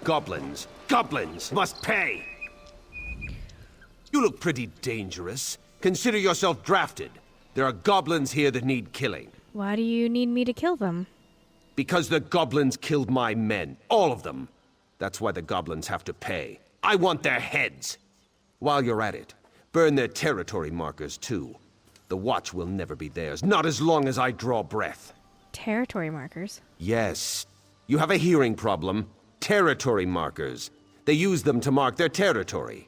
Goblins. Goblins must pay! You look pretty dangerous. Consider yourself drafted. There are goblins here that need killing. Why do you need me to kill them? Because the goblins killed my men. All of them. That's why the goblins have to pay. I want their heads. While you're at it, burn their territory markers too. The watch will never be theirs, not as long as I draw breath. Territory markers? Yes. You have a hearing problem. Territory markers. They use them to mark their territory.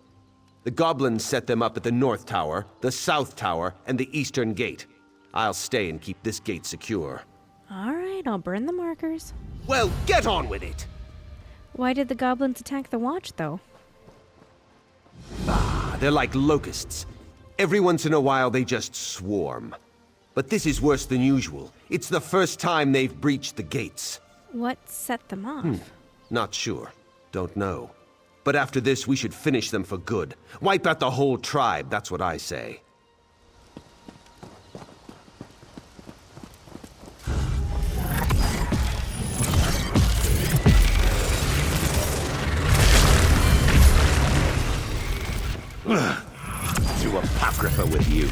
The goblins set them up at the North Tower, the South Tower, and the Eastern Gate. I'll stay and keep this gate secure. Alright, I'll burn the markers. Well, get on with it! Why did the goblins attack the watch, though? They're like locusts. Every once in a while they just swarm. But this is worse than usual. It's the first time they've breached the gates. What set them off? Not sure. Don't know. But after this, we should finish them for good. Wipe out the whole tribe, that's what I say. To Apocrypha with you.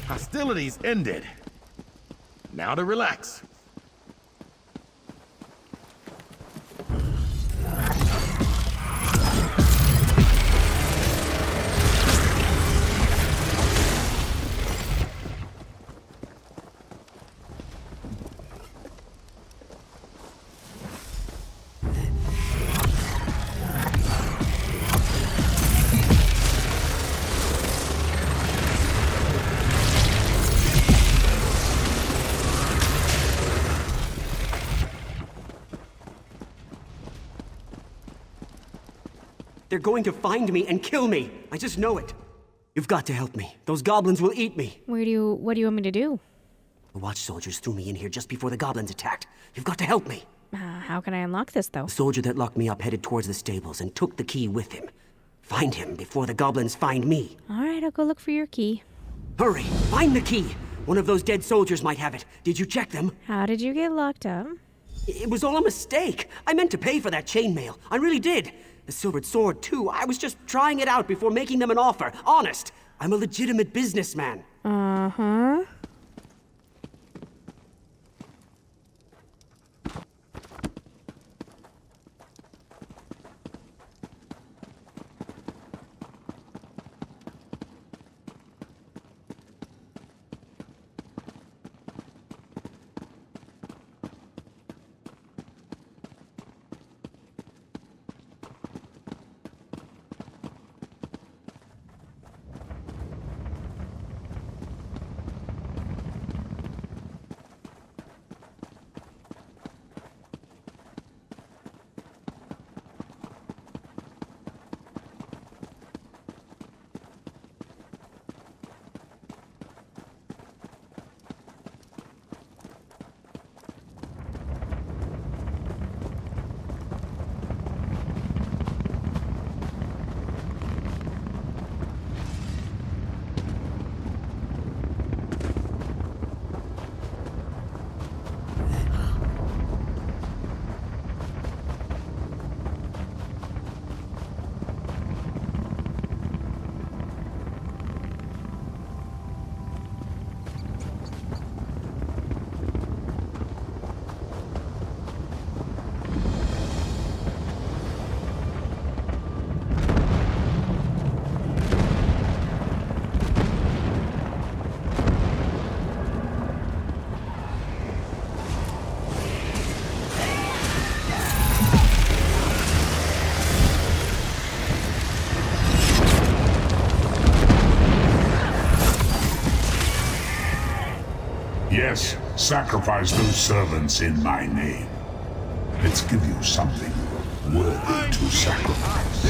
Hostilities ended. Now to relax. They're going to find me and kill me. I just know it. You've got to help me. Those goblins will eat me. What do you want me to do? The watch soldiers threw me in here just before the goblins attacked. You've got to help me. How can I unlock this, though? The soldier that locked me up headed towards the stables and took the key with him. Find him before the goblins find me. Alright, I'll go look for your key. Hurry! Find the key! One of those dead soldiers might have it. Did you check them? How did you get locked up? It was all a mistake. I meant to pay for that chainmail. I really did. The silvered sword, too. I was just trying it out before making them an offer. Honest. I'm a legitimate businessman. Uh-huh. Yes, sacrifice those servants in my name. Let's give you something worthy to sacrifice.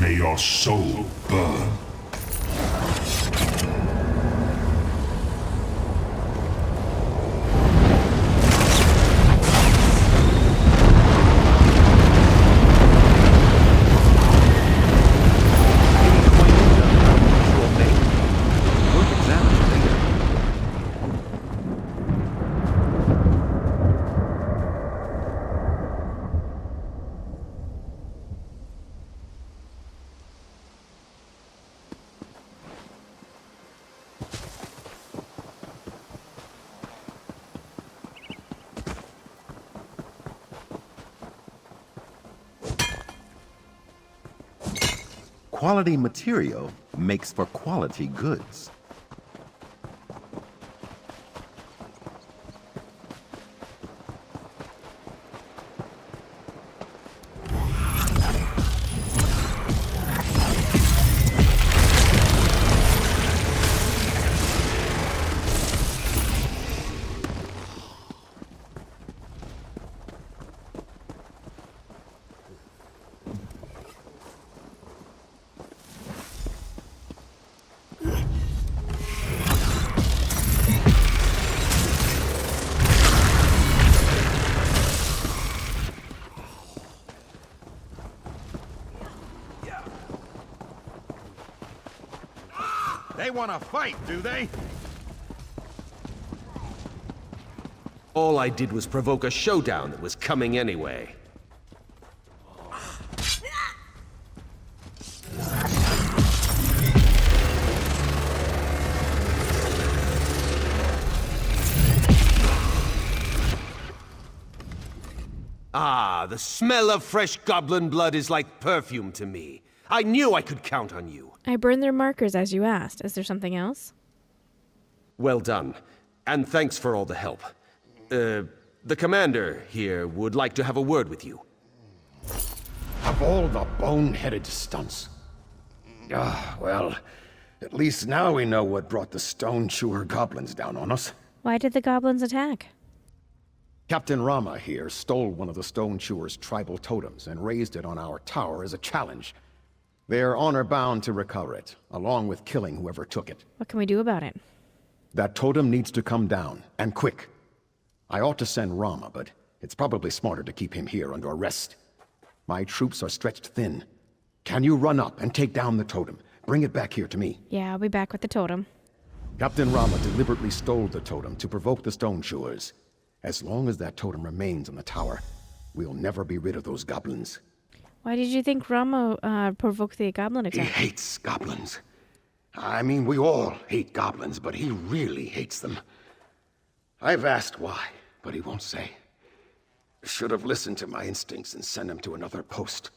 May your soul burn. Quality material makes for quality goods. They want to fight, do they? All I did was provoke a showdown that was coming anyway. Ah, the smell of fresh goblin blood is like perfume to me. I knew I could count on you. I burned their markers as you asked. Is there something else? Well done. And thanks for all the help. The commander here would like to have a word with you. Of all the bone-headed stunts. Well, at least now we know what brought the stone chewer goblins down on us. Why did the goblins attack? Captain Rama here stole one of the stone chewer's tribal totems and raised it on our tower as a challenge. They're honor-bound to recover it, along with killing whoever took it. What can we do about it? That totem needs to come down, and quick. I ought to send Rama, but it's probably smarter to keep him here under arrest. My troops are stretched thin. Can you run up and take down the totem? Bring it back here to me. Yeah, I'll be back with the totem. Captain Rama deliberately stole the totem to provoke the stone chewers. As long as that totem remains on the tower, we'll never be rid of those goblins. Why did you think Rama provoked the goblin He attack? hates goblins. I mean, we all hate goblins, but he really hates them. I've asked why, but he won't say. Should have listened to my instincts and sent him to another post.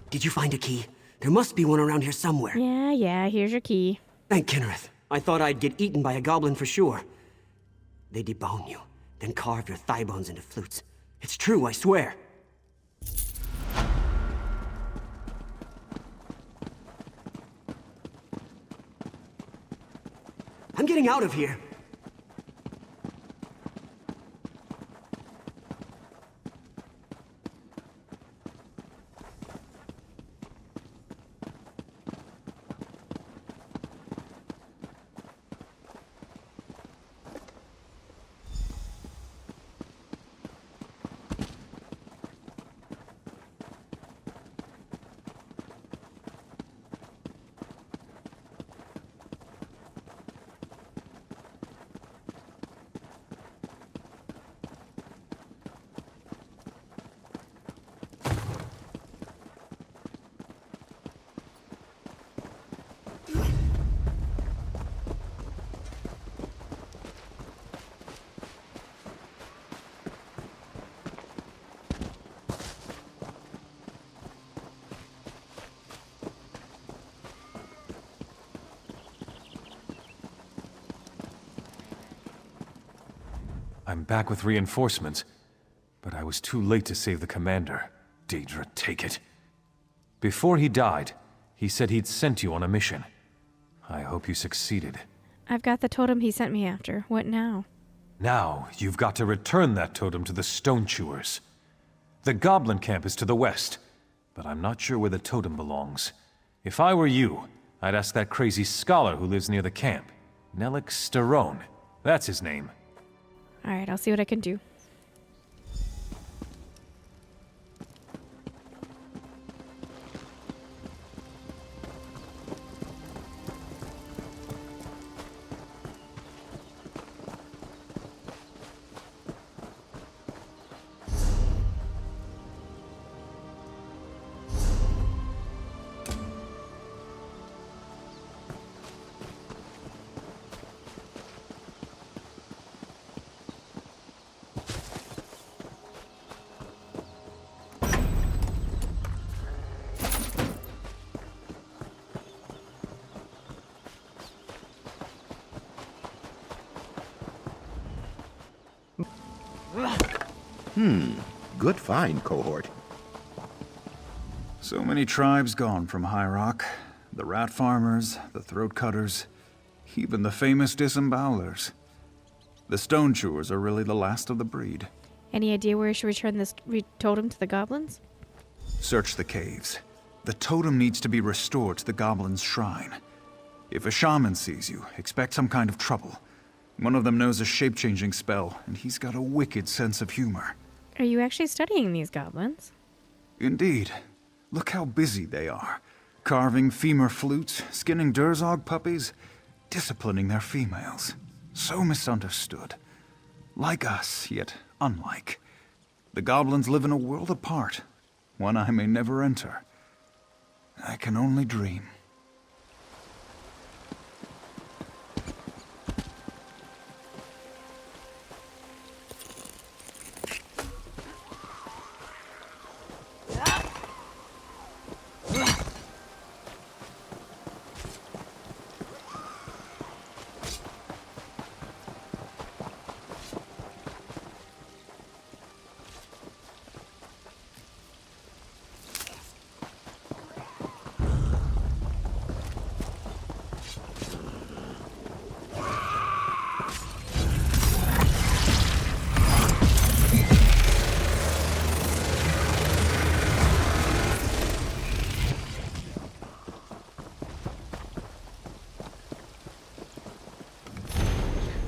Did you find a key? There must be one around here somewhere. Yeah, here's your key. Thank Kinnereth. I thought I'd get eaten by a goblin for sure. They debone you, then carve your thigh bones into flutes. It's true, I swear. I'm getting out of here. I'm back with reinforcements, but I was too late to save the commander. Daedra, take it. Before he died, he said he'd sent you on a mission. I hope you succeeded. I've got the totem he sent me after. What now? Now, you've got to return that totem to the Stone Chewers. The Goblin camp is to the west, but I'm not sure where the totem belongs. If I were you, I'd ask that crazy scholar who lives near the camp. Nelix Starone. That's his name. Alright, I'll see what I can do. Good find, cohort. So many tribes gone from High Rock. The rat farmers, the throat cutters, even the famous disembowelers. The stone chewers are really the last of the breed. Any idea where I should return this totem to the goblins? Search the caves. The totem needs to be restored to the goblin's shrine. If a shaman sees you, expect some kind of trouble. One of them knows a shape-changing spell, and he's got a wicked sense of humor. Are you actually studying these goblins? Indeed. Look how busy they are. Carving femur flutes, skinning Durzog puppies, disciplining their females. So misunderstood. Like us, yet unlike. The goblins live in a world apart, one I may never enter. I can only dream.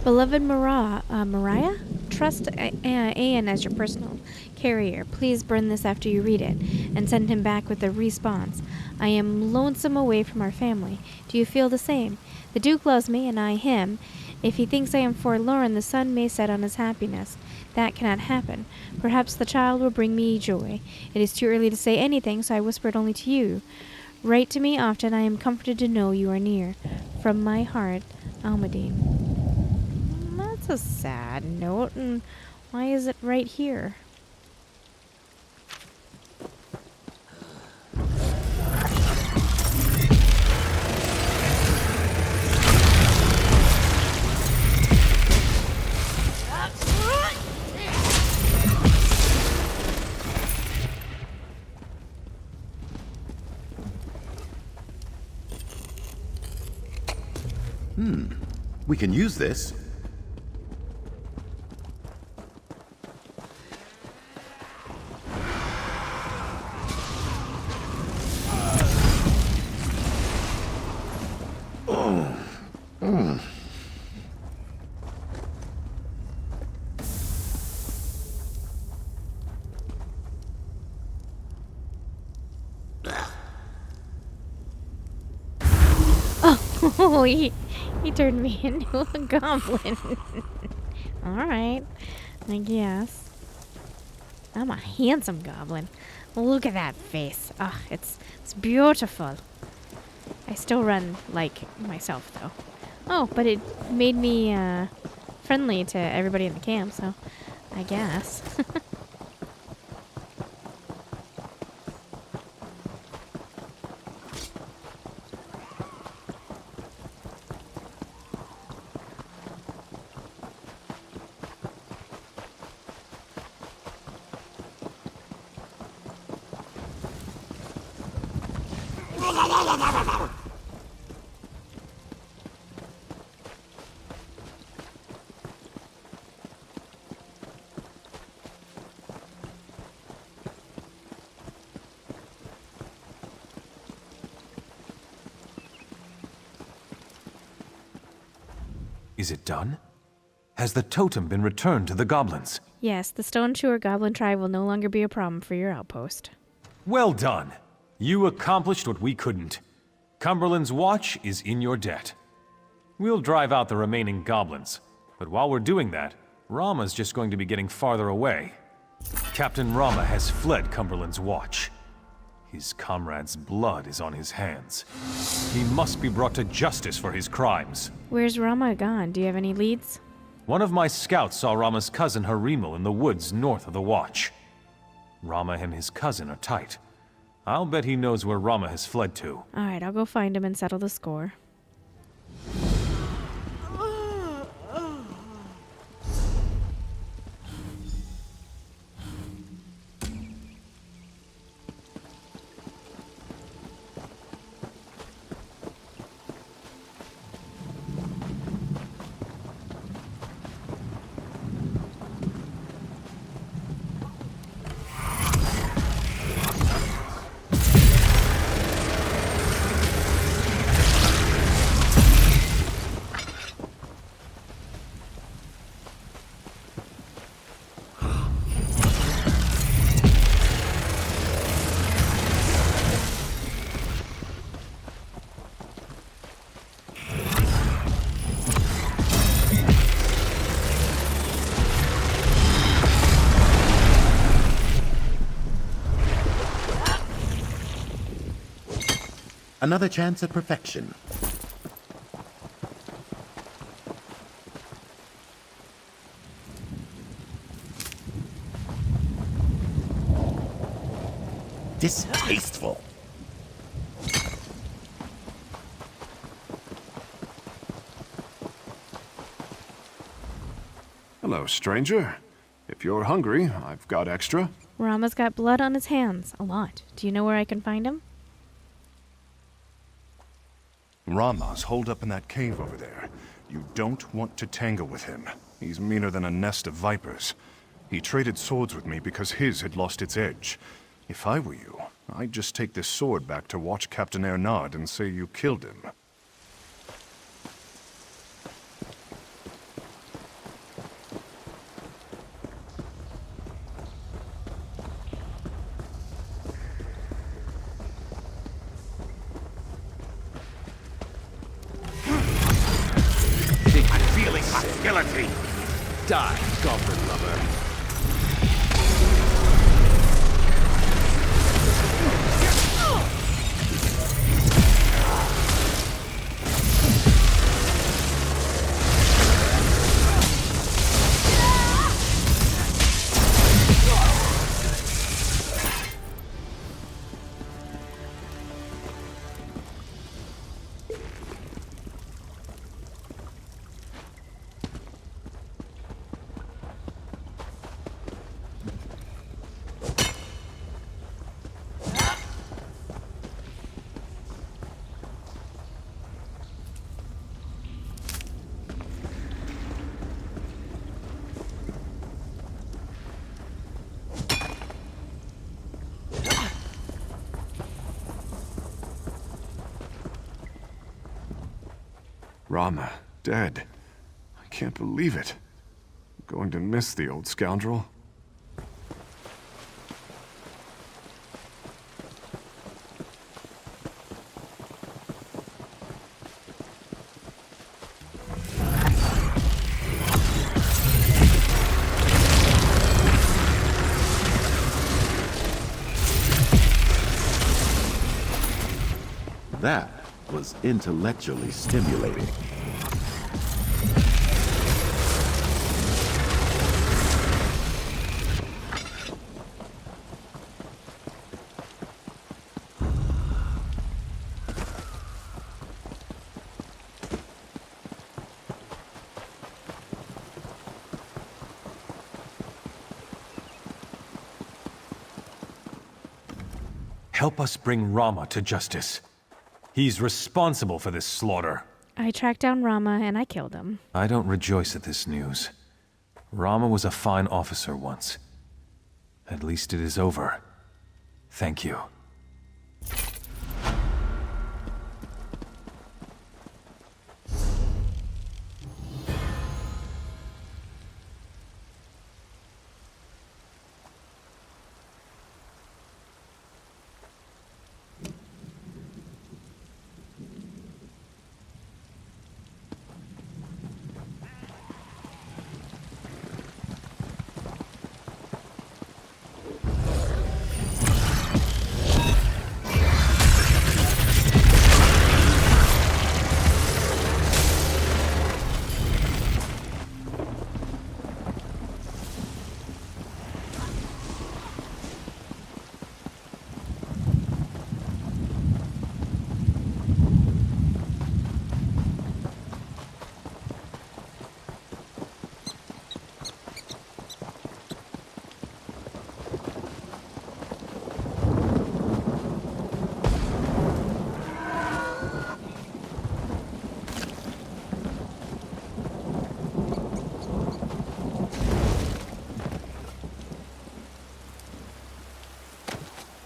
Beloved Mariah? Trust Aeon as your personal carrier. Please burn this after you read it, and send him back with a response. I am lonesome away from our family. Do you feel the same? The Duke loves me, and I him. If he thinks I am forlorn, the sun may set on his happiness. That cannot happen. Perhaps the child will bring me joy. It is too early to say anything, so I whispered only to you. Write to me often. I am comforted to know you are near. From my heart, Almadine. That's a sad note, and why is it right here? We can use this. Oh, he turned me into a goblin. Alright, I guess. I'm a handsome goblin. Look at that face. Ah, it's beautiful. I still run like myself, though. Oh, but it made me friendly to everybody in the camp, so I guess. Is it done? Has the totem been returned to the goblins? Yes, the Stone Chewer Goblin tribe will no longer be a problem for your outpost. Well done. You accomplished what we couldn't. Cumberland's watch is in your debt. We'll drive out the remaining goblins, but while we're doing that, Rama's just going to be getting farther away. Captain Rama has fled Cumberland's watch. His comrade's blood is on his hands. He must be brought to justice for his crimes. Where's Rama gone? Do you have any leads? One of my scouts saw Rama's cousin Harimal in the woods north of the watch. Rama and his cousin are tight. I'll bet he knows where Rama has fled to. Alright, I'll go find him and settle the score. Another chance at perfection. Distasteful. Hello, stranger. If you're hungry, I've got extra. Rama's got blood on his hands. A lot. Do you know where I can find him? Rama's holed up in that cave over there. You don't want to tangle with him. He's meaner than a nest of vipers. He traded swords with me because his had lost its edge. If I were you, I'd just take this sword back to watch Captain Ernard and say you killed him. Hostility! Die, goblin lover. Rama, dead. I can't believe it. I'm going to miss the old scoundrel. That was intellectually stimulating. Help us bring Rama to justice. He's responsible for this slaughter. I tracked down Rama and I killed him. I don't rejoice at this news. Rama was a fine officer once. At least it is over. Thank you.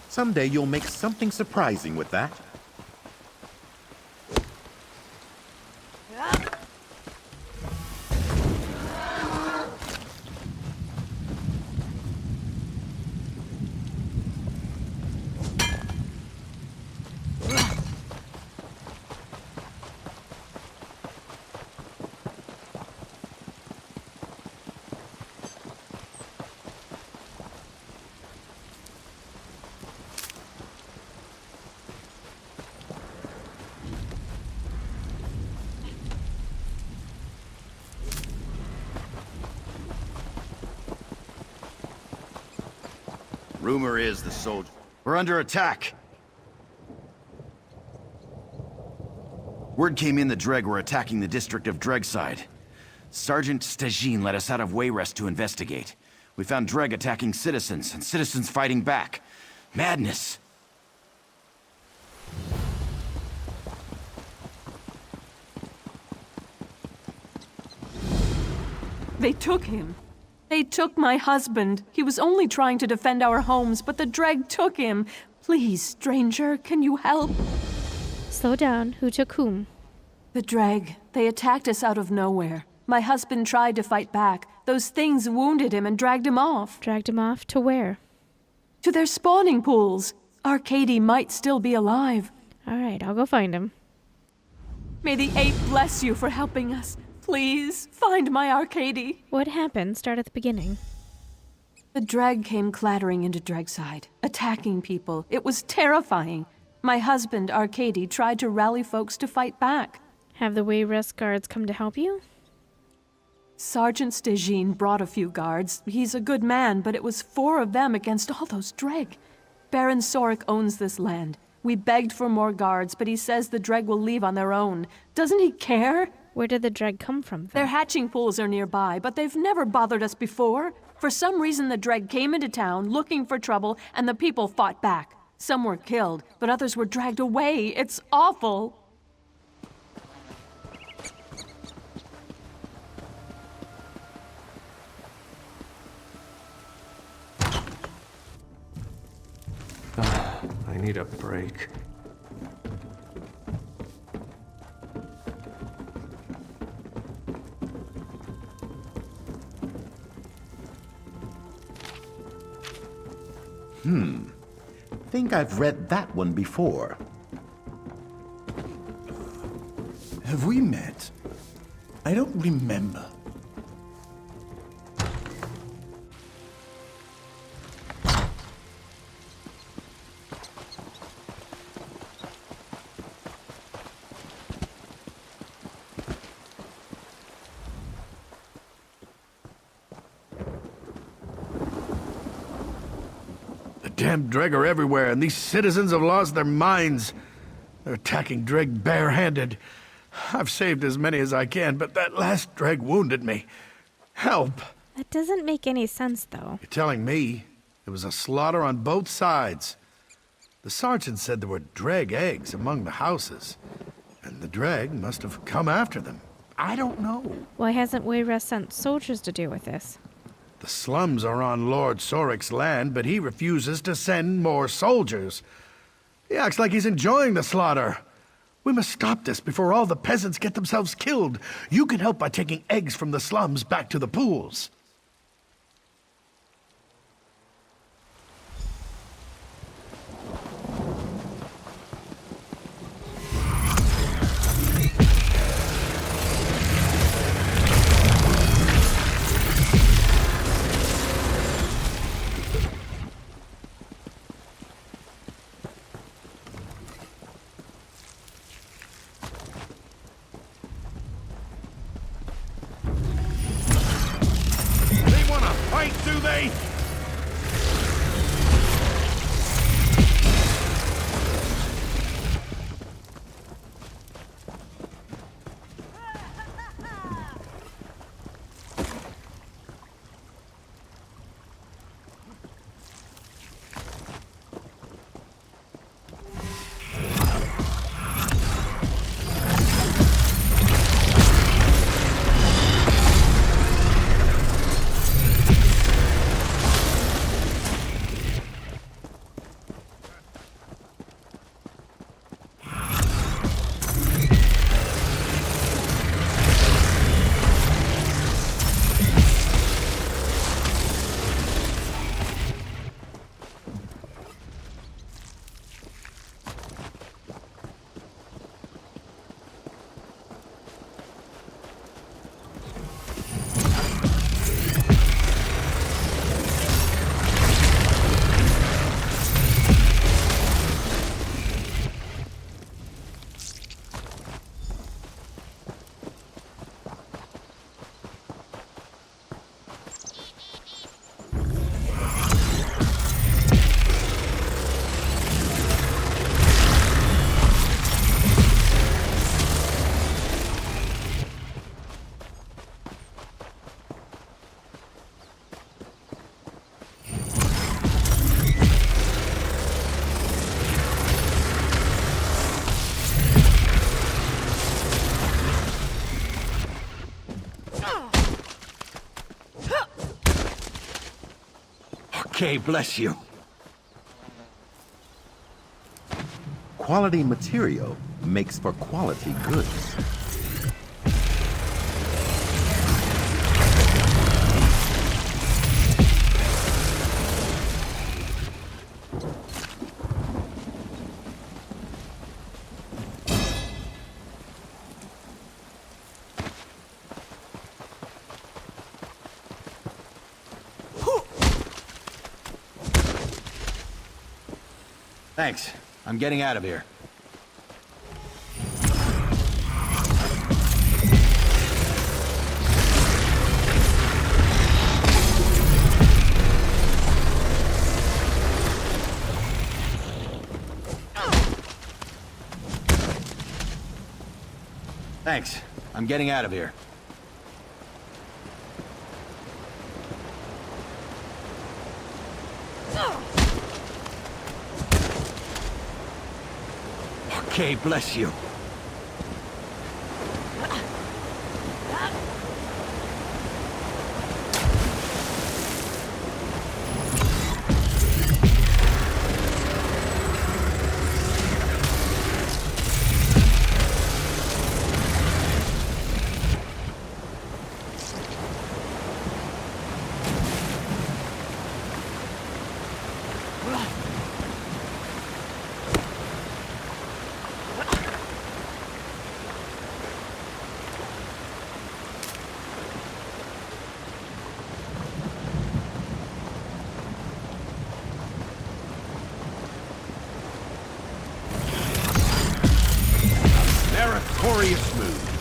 Someday you'll make something surprising with that. Rumor is the soldier. We're under attack. Word came in the Dreg were attacking the district of Dregside. Sergeant Stajin led us out of Wayrest to investigate. We found Dreg attacking citizens, and citizens fighting back. Madness. They took him. They took my husband. He was only trying to defend our homes, but the Dreg took him. Please, stranger, can you help? Slow down. Who took whom? The Dreg. They attacked us out of nowhere. My husband tried to fight back. Those things wounded him and dragged him off. Dragged him off to where? To their spawning pools. Arcady might still be alive. All right, I'll go find him. May the Ape bless you for helping us. Please, find my Arcady. What happened? Start at the beginning. The Dreg came clattering into Dregside, attacking people. It was terrifying. My husband, Arcady, tried to rally folks to fight back. Have the Wayrest guards come to help you? Sergeant Stajin brought a few guards. He's a good man, but it was 4 of them against all those Dreg. Baron Sorik owns this land. We begged for more guards, but he says the Dreg will leave on their own. Doesn't he care? Where did the Dreg come from, Their hatching pools are nearby, but they've never bothered us before. For some reason, the Dreg came into town looking for trouble, and the people fought back. Some were killed, but others were dragged away. It's awful. I need a break. Think I've read that one before. Have we met? I don't remember. Damn Dreg are everywhere, and these citizens have lost their minds. They're attacking Dreg barehanded. I've saved as many as I can, but that last Dreg wounded me. Help! That doesn't make any sense, though. You're telling me it was a slaughter on both sides. The sergeant said there were Dreg eggs among the houses, and the Dreg must have come after them. I don't know. Why hasn't Wayrest sent soldiers to deal with this? The slums are on Lord Sorik's land, but he refuses to send more soldiers. He acts like he's enjoying the slaughter. We must stop this before all the peasants get themselves killed. You can help by taking eggs from the slums back to the pools. Do they? Okay, bless you. Quality material makes for quality goods. Thanks. I'm getting out of here. Thanks. I'm getting out of here. Okay, bless you. victorious mood.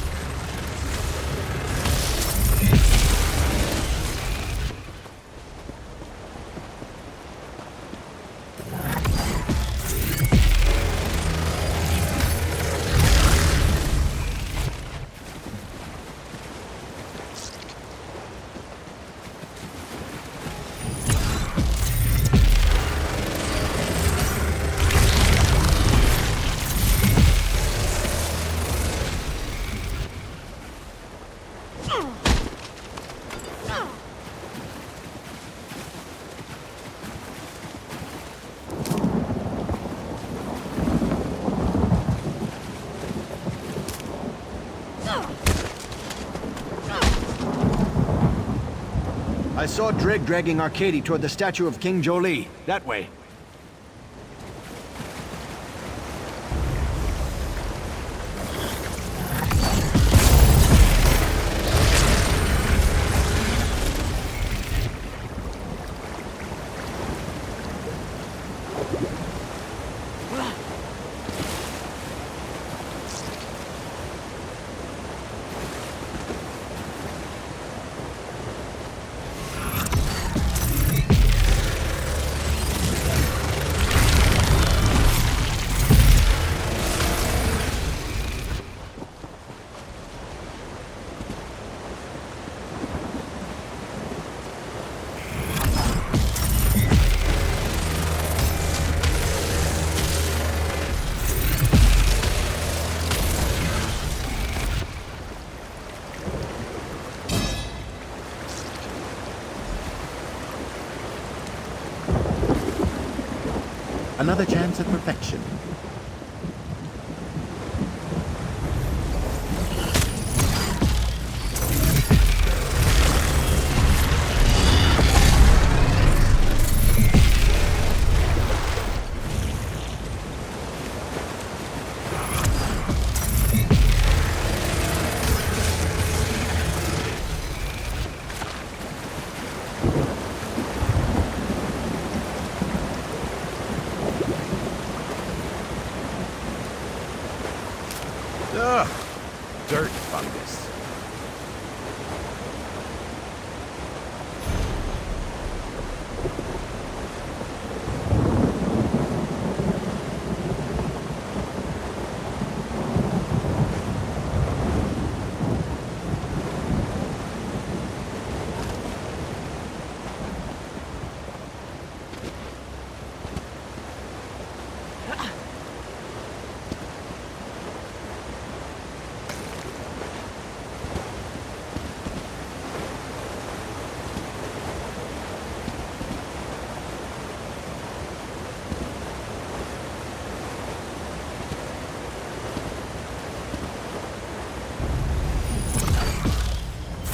I saw Dreg dragging Arcady toward the statue of King Jolie. That way. Another chance at perfection. Ugh, dirt fungus.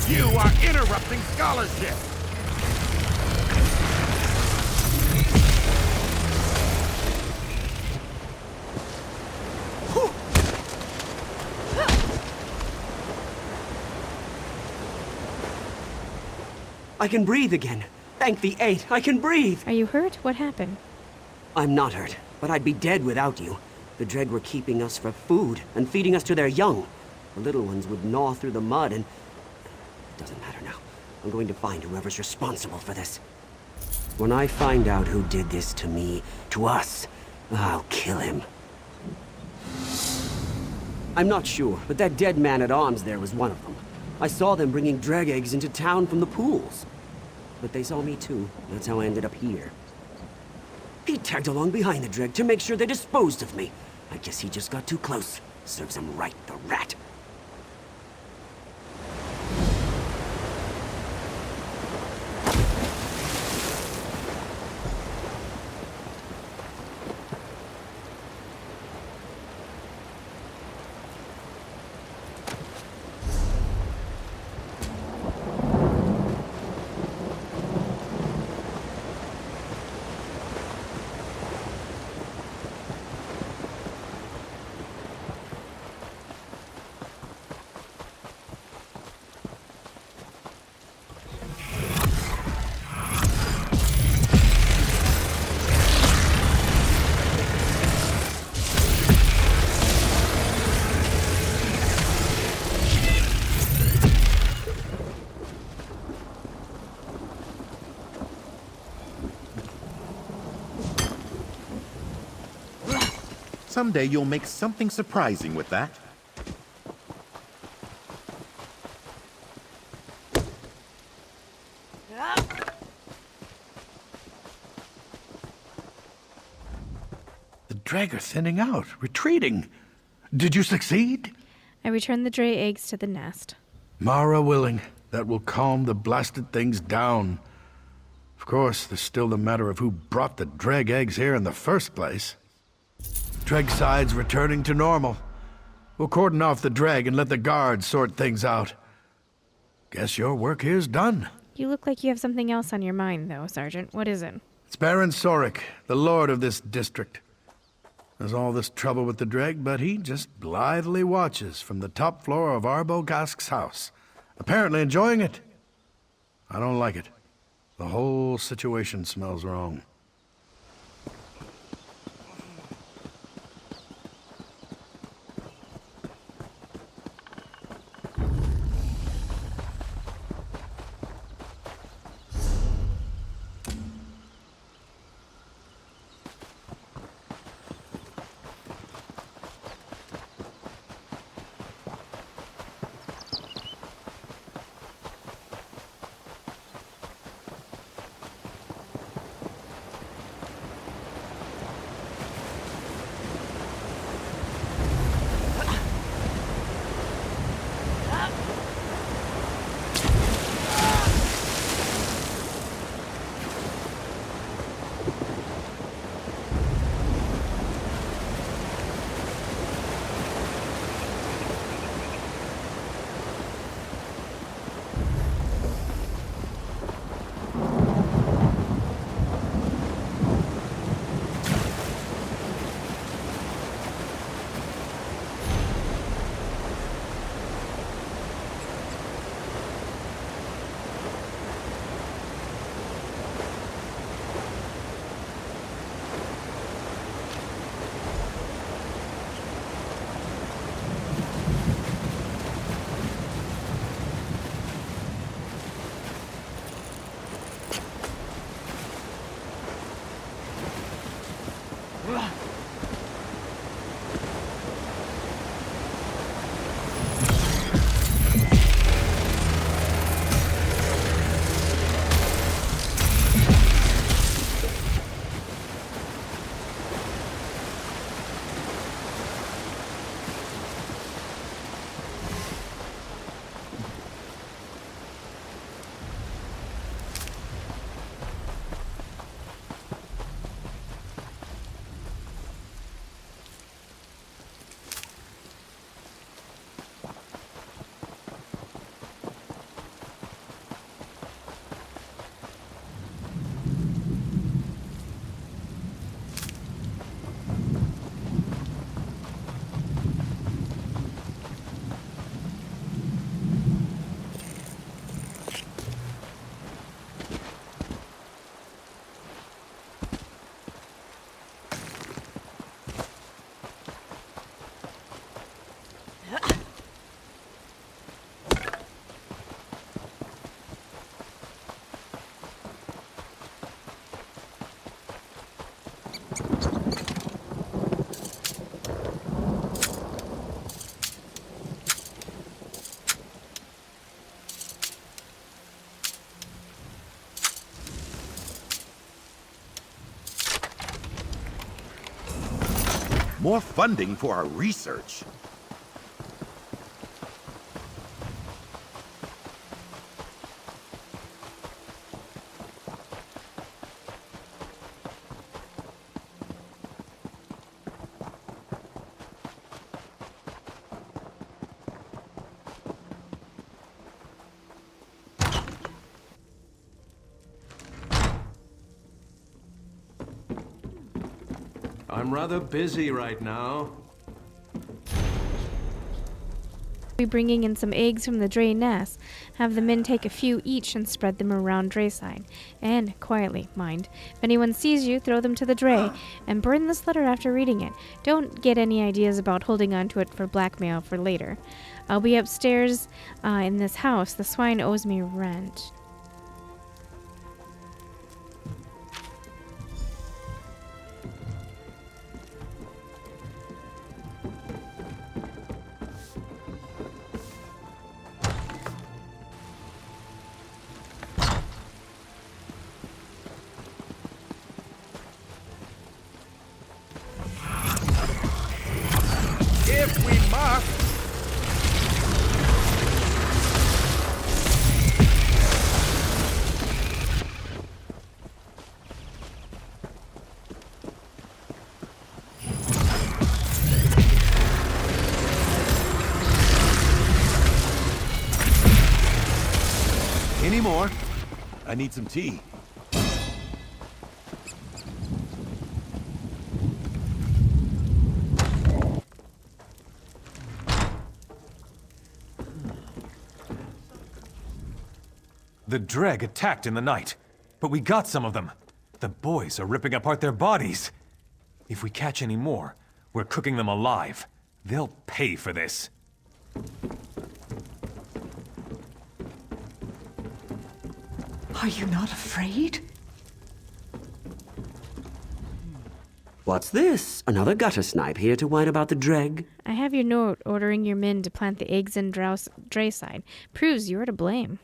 You are interrupting scholarship! I can breathe again. Thank the 8, I can breathe! Are you hurt? What happened? I'm not hurt, but I'd be dead without you. The Dreg were keeping us for food and feeding us to their young. The little ones would gnaw through the mud and... It doesn't matter now. I'm going to find whoever's responsible for this. When I find out who did this to me, to us, I'll kill him. I'm not sure, but that dead man at arms there was one of them. I saw them bringing Dreg eggs into town from the pools. But they saw me too. That's how I ended up here. He tagged along behind the Dreg to make sure they disposed of me. I guess he just got too close. Serves him right, the rat. someday you'll make something surprising with that. The dreg are thinning out, retreating. Did you succeed? I return the dray eggs to the nest. Mara willing, that will calm the blasted things down. Of course, there's still the matter of who brought the dreg eggs here in the first place. Dreg side's returning to normal. We'll cordon off the dreg and let the guards sort things out. Guess your work here's done. You look like you have something else on your mind, though, Sergeant. What is it? It's Baron Sorek, the lord of this district. There's all this trouble with the dreg, but he just blithely watches from the top floor of Arbogast's house, apparently enjoying it. I don't like it. The whole situation smells wrong. More funding for our research. I'm rather busy right now. Be bringing in some eggs from the dray nest. Have the men take a few each and spread them around dray side. And quietly, mind. If anyone sees you, throw them to the dray. And burn this letter after reading it. Don't get any ideas about holding on to it for blackmail for later. I'll be upstairs in this house. The swine owes me rent. we must. Any more? I need some tea. The Dreg attacked in the night, but we got some of them. The boys are ripping apart their bodies. If we catch any more, we're cooking them alive. They'll pay for this. Are you not afraid? What's this? Another gutter snipe here to whine about the Dreg? I have your note ordering your men to plant the eggs in Drayside. Proves you're to blame.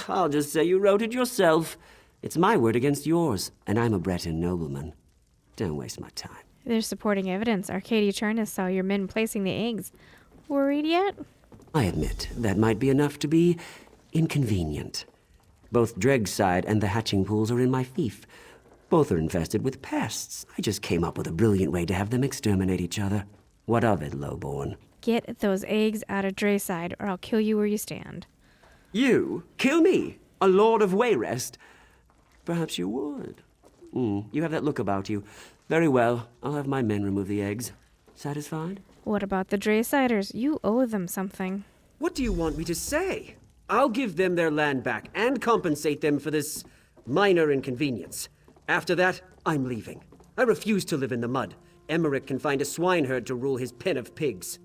I'll just say you wrote it yourself. It's my word against yours, and I'm a Breton nobleman. Don't waste my time. There's supporting evidence. Arcadia Charnas saw your men placing the eggs. Worried yet? I admit, that might be enough to be inconvenient. Both Dregside and the hatching pools are in my fief. Both are infested with pests. I just came up with a brilliant way to have them exterminate each other. What of it, lowborn? Get those eggs out of Drayside, or I'll kill you where you stand. You? Kill me? A Lord of Wayrest? Perhaps you would. You have that look about you. Very well, I'll have my men remove the eggs. Satisfied? What about the Draysiders? You owe them something. What do you want me to say? I'll give them their land back and compensate them for this minor inconvenience. After that, I'm leaving. I refuse to live in the mud. Emmerich can find a swineherd to rule his pen of pigs.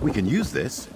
We can use this.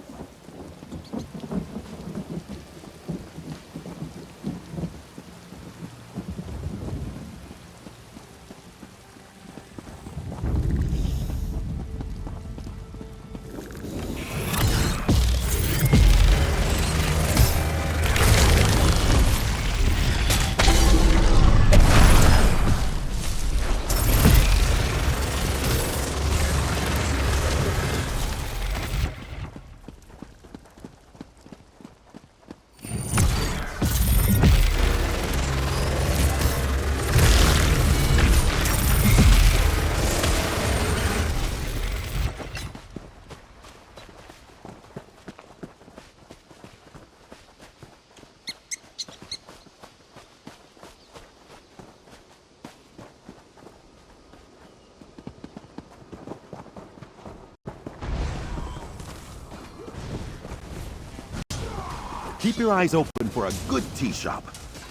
Keep your eyes open for a good tea shop.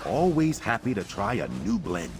Always happy to try a new blend.